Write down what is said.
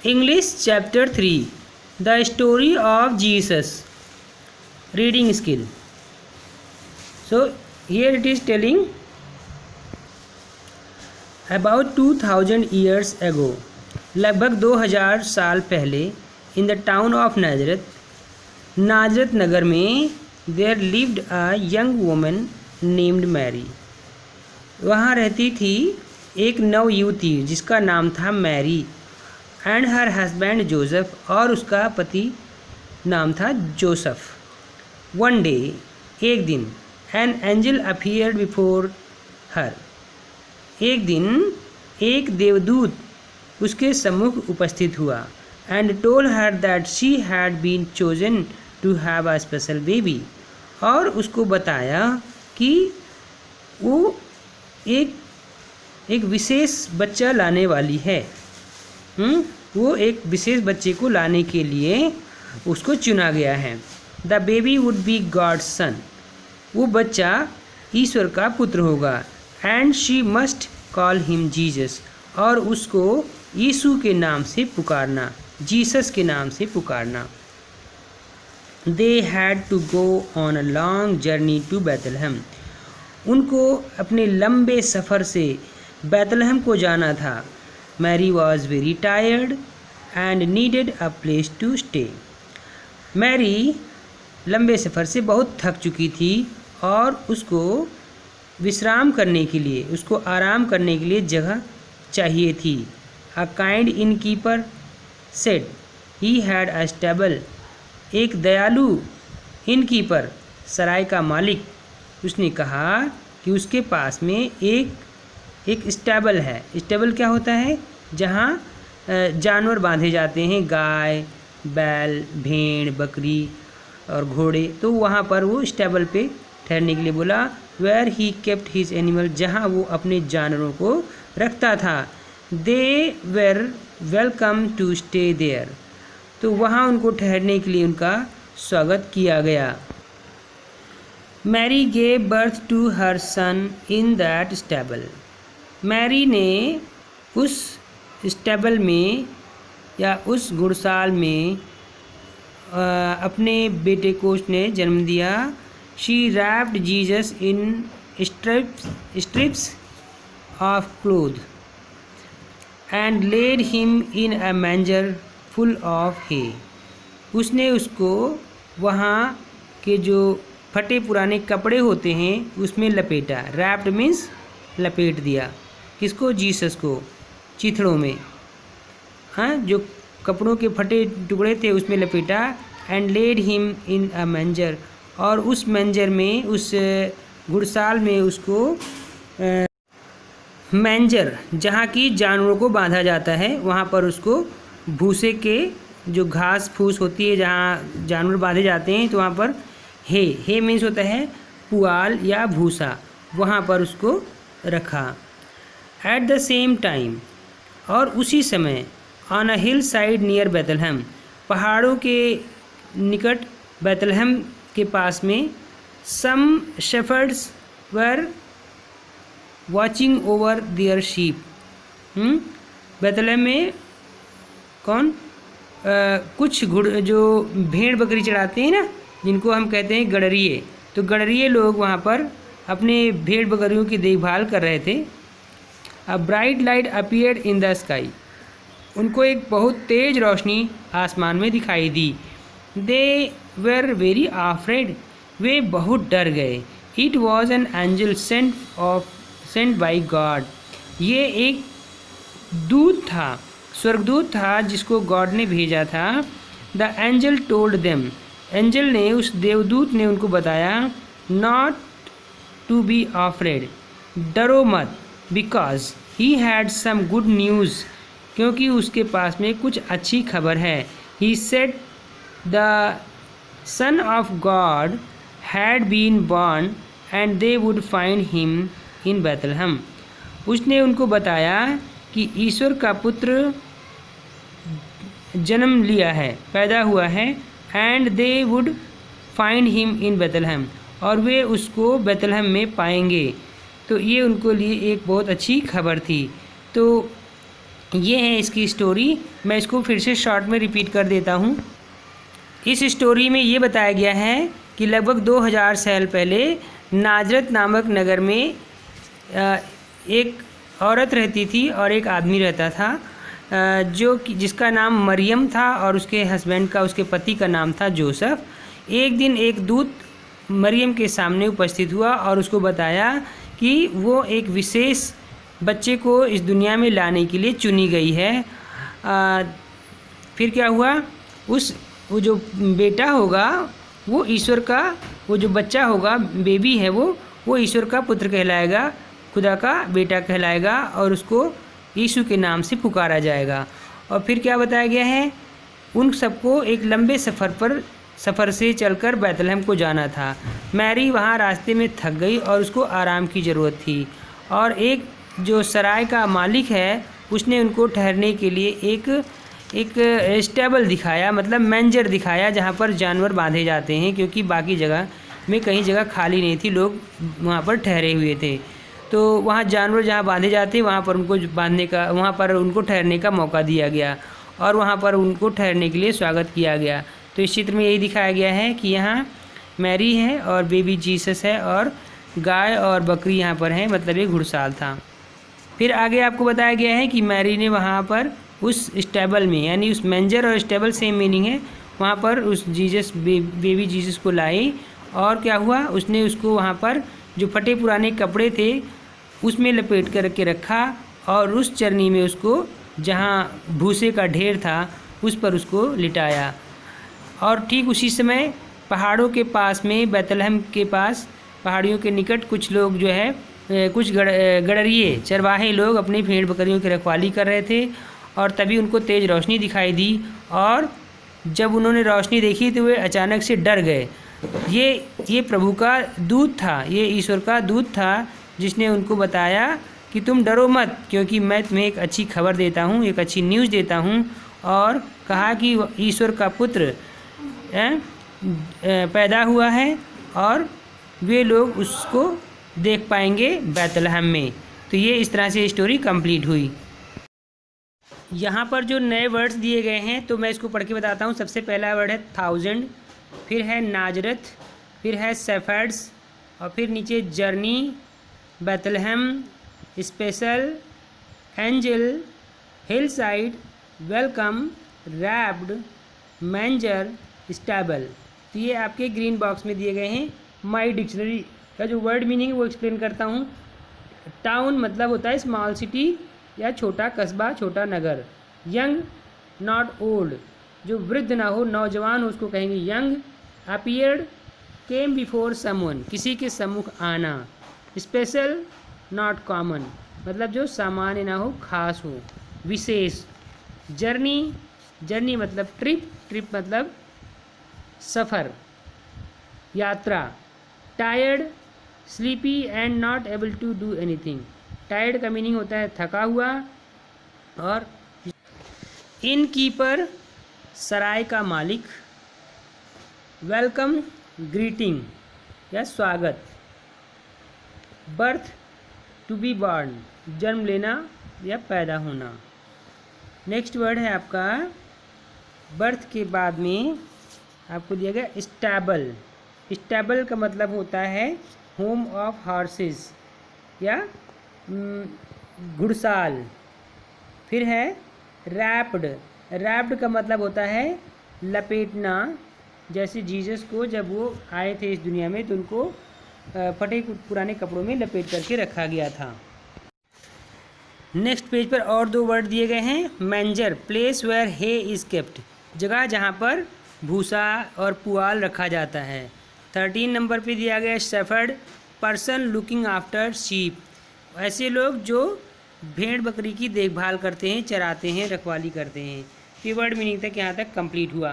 English chapter 3, The story of Jesus. Reading skill. So here it is telling about 2000 years ago, लगभग 2000 साल पहले, in the town of Nazareth, नाजरत नगर में, there lived a young woman named Mary. वहाँ रहती थी एक नव युवती जिसका नाम था Mary, and her husband Joseph, और उसका पति नाम था जोसेफ. वन डे, एक दिन, an angel appeared before her, एक दिन एक देवदूत उसके सम्मुख उपस्थित हुआ, and told her that she had been chosen to have a special baby, और उसको बताया कि वो एक विशेष बच्चा लाने वाली है. वो एक विशेष बच्चे को लाने के लिए उसको चुना गया है. The baby would be God's son, वो बच्चा ईश्वर का पुत्र होगा. And she must call him Jesus, और उसको यीशु के नाम से पुकारना, जीसस के नाम से पुकारना. They had to go on a long journey to Bethlehem, उनको अपने लंबे सफ़र से बैतलहम को जाना था. Mary was very tired and needed a place to stay. Mary लंबे सफ़र से बहुत थक चुकी थी और उसको विश्राम करने के लिए, उसको आराम करने के लिए जगह चाहिए थी. A kind innkeeper said he had a stable, एक दयालु इनकीपर, सराय का मालिक, उसने कहा कि उसके पास में एक स्टेबल है. स्टेबल क्या होता है? जहाँ जानवर बांधे जाते हैं, गाय, बैल, भेड़, बकरी और घोड़े. तो वहाँ पर वो स्टेबल पे ठहरने के लिए बोला. Where he kept his animal, जहाँ वो अपने जानवरों को रखता था. They were welcome to stay there, तो वहाँ उनको ठहरने के लिए उनका स्वागत किया गया. Mary gave birth to her son in that stable, Mary ने उस स्टेबल में या उस घुड़साल में अपने बेटे को उसने जन्म दिया. She wrapped Jesus in strips of cloth and laid him in a manger full of hay, उसने उसको वहाँ के जो फटे पुराने कपड़े होते हैं उसमें लपेटा. रैप्ड मीन्स लपेट दिया. किसको? जीसस को, चिथड़ों में. हाँ, जो कपड़ों के फटे टुकड़े थे उसमें लपेटा. And laid him in a manager, और उस मैंजर में, उस घुड़साल में उसको, मैंजर जहाँ की जानवरों को बांधा जाता है, वहाँ पर उसको भूसे के जो घास फूस होती है जहाँ जानवर बांधे जाते हैं, तो वहाँ पर हे मीन्स होता है पुआल या भूसा, वहाँ पर उसको रखा. एट द सेम टाइम, और उसी समय, on a hillside near Bethlehem, पहाड़ों के निकट बैतलहम के पास में, some shepherds were watching over their sheep. बैतलहम में कौन? कुछ जो भेड़ बकरी चढ़ाते हैं ना, जिनको हम कहते हैं गडरिये, तो गडरिये लोग वहाँ पर अपने भेड़ बकरियों की देखभाल कर रहे थे. A bright light appeared in the sky, उनको एक बहुत तेज रोशनी आसमान में दिखाई दी. दे वर वेरी आफ्रेड, वे बहुत डर गए. It was an angel Saint by God, ये एक दूत था, स्वर्गदूत था जिसको गॉड ने भेजा था. The angel told them, angel ने, उस देवदूत ने उनको बताया, नॉट टू बी आफ्रेड, डरो मत, because he had some good news, क्योंकि उसके पास में कुछ अच्छी खबर है. He said the son of God had been born and they would find him in Bethlehem, उसने उनको बताया कि ईश्वर का पुत्र जन्म लिया है, पैदा हुआ है. And they would find him in Bethlehem, और वे उसको बैतलहम में पाएंगे. तो ये उनको लिए एक बहुत अच्छी खबर थी. तो ये है इसकी स्टोरी। मैं इसको फिर से शॉर्ट में रिपीट कर देता हूँ। इस स्टोरी में ये बताया गया है कि लगभग 2000 साल पहले नाजरत नामक नगर में एक औरत रहती थी और एक आदमी रहता था, जिसका नाम मरियम था और उसके हस्बैंड का, उसके पति का नाम था जोसेफ। एक दिन एक दूत मरियम के सामने उपस्थित हुआ और उसको बताया कि वो एक विशेष बच्चे को इस दुनिया में लाने के लिए चुनी गई है। फिर क्या हुआ, वो जो बेटा होगा वो ईश्वर का, वो जो बच्चा होगा, बेबी है वो ईश्वर का पुत्र कहलाएगा, खुदा का बेटा कहलाएगा और उसको यीशु के नाम से पुकारा जाएगा। और फिर क्या बताया गया है, उन सबको एक लंबे सफ़र से चलकर बैतलहम को जाना था। मैरी वहाँ रास्ते में थक गई और उसको आराम की ज़रूरत थी, और एक जो सराय का मालिक है उसने उनको ठहरने के लिए एक स्टेबल दिखाया, मतलब मैंजर दिखाया, जहाँ पर जानवर बांधे जाते हैं, क्योंकि बाकी जगह में कहीं जगह खाली नहीं थी, लोग वहाँ पर ठहरे हुए थे। तो वहाँ जानवर जहाँ बांधे जाते वहाँ पर उनको ठहरने का मौका दिया गया और वहाँ पर उनको ठहरने के लिए स्वागत किया गया। तो इस चित्र में यही दिखाया गया है कि यहाँ मैरी है और बेबी जीसस है और गाय और बकरी यहाँ पर हैं, मतलब एक घुड़साल था। फिर आगे आपको बताया गया है कि मैरी ने वहाँ पर उस स्टेबल में, यानी उस मैंजर और स्टेबल सेम मीनिंग है, वहाँ पर उस बेबी जीसस को लाई और क्या हुआ, उसने उसको वहाँ पर जो फटे पुराने कपड़े थे उसमें लपेट कर के रखा और उस चरनी में उसको, जहाँ भूसे का ढेर था, उस पर उसको लिटाया। और ठीक उसी समय पहाड़ों के पास में, बैतलहम के पास पहाड़ियों के निकट कुछ लोग जो है, कुछ गड़रिए चरवाहे लोग अपनी भेड़ बकरियों की रखवाली कर रहे थे और तभी उनको तेज़ रोशनी दिखाई दी और जब उन्होंने रोशनी देखी तो वे अचानक से डर गए। ये प्रभु का दूत था, ये ईश्वर का दूत था, जिसने उनको बताया कि तुम डरो मत, क्योंकि मैं तुम्हें एक अच्छी खबर देता हूँ, एक अच्छी न्यूज़ देता हूँ। और कहा कि ईश्वर का पुत्र पैदा हुआ है और वे लोग उसको देख पाएंगे बैतलहम में। तो ये इस तरह से स्टोरी कंप्लीट हुई। यहाँ पर जो नए वर्ड्स दिए गए हैं तो मैं इसको पढ़ के बताता हूँ। सबसे पहला वर्ड है 1000, फिर है नाजरत, फिर है शेफर्ड्स और फिर नीचे journey, Bethlehem, special, angel, hillside, welcome, wrapped, manger, stable. तो ये आपके ग्रीन बॉक्स में दिए गए हैं। माई डिक्शनरी का जो वर्ड मीनिंग है वो एक्सप्लेन करता हूँ। टाउन मतलब होता है स्मॉल सिटी या छोटा कस्बा, छोटा नगर। यंग नॉट ओल्ड, जो वृद्ध ना हो, नौजवान हो, उसको कहेंगे young. Appeared came before someone, किसी के सम्मुख आना। स्पेशल नॉट कॉमन, मतलब जो सामान्य ना हो, खास हो, विशेष। जर्नी मतलब ट्रिप मतलब सफ़र, यात्रा। Tired, sleepy and not able to do anything, tired का मीनिंग होता है थका हुआ। और इनकीपर, सराय का मालिक। वेलकम, ग्रीटिंग या स्वागत। बर्थ, टू बी बॉर्न, जन्म लेना या पैदा होना। नेक्स्ट वर्ड है आपका, बर्थ के बाद में आपको दिया गया स्टेबल। स्टेबल का मतलब होता है होम ऑफ हॉर्सेस या घुड़साल। फिर है रैप्ड का मतलब होता है लपेटना, जैसे जीसस को जब वो आए थे इस दुनिया में तो उनको फटे पुराने कपड़ों में लपेट करके रखा गया था। नेक्स्ट पेज पर और दो वर्ड दिए गए हैं। Manger, place where he is kept, जगह जहाँ पर भूसा और पुआल रखा जाता है। 13 नंबर पे दिया गया shepherd, person looking after sheep, ऐसे लोग जो भेड़ बकरी की देखभाल करते हैं, चराते हैं, रखवाली करते हैं। ये वर्ड मीनिंग तक यहाँ तक कंप्लीट हुआ।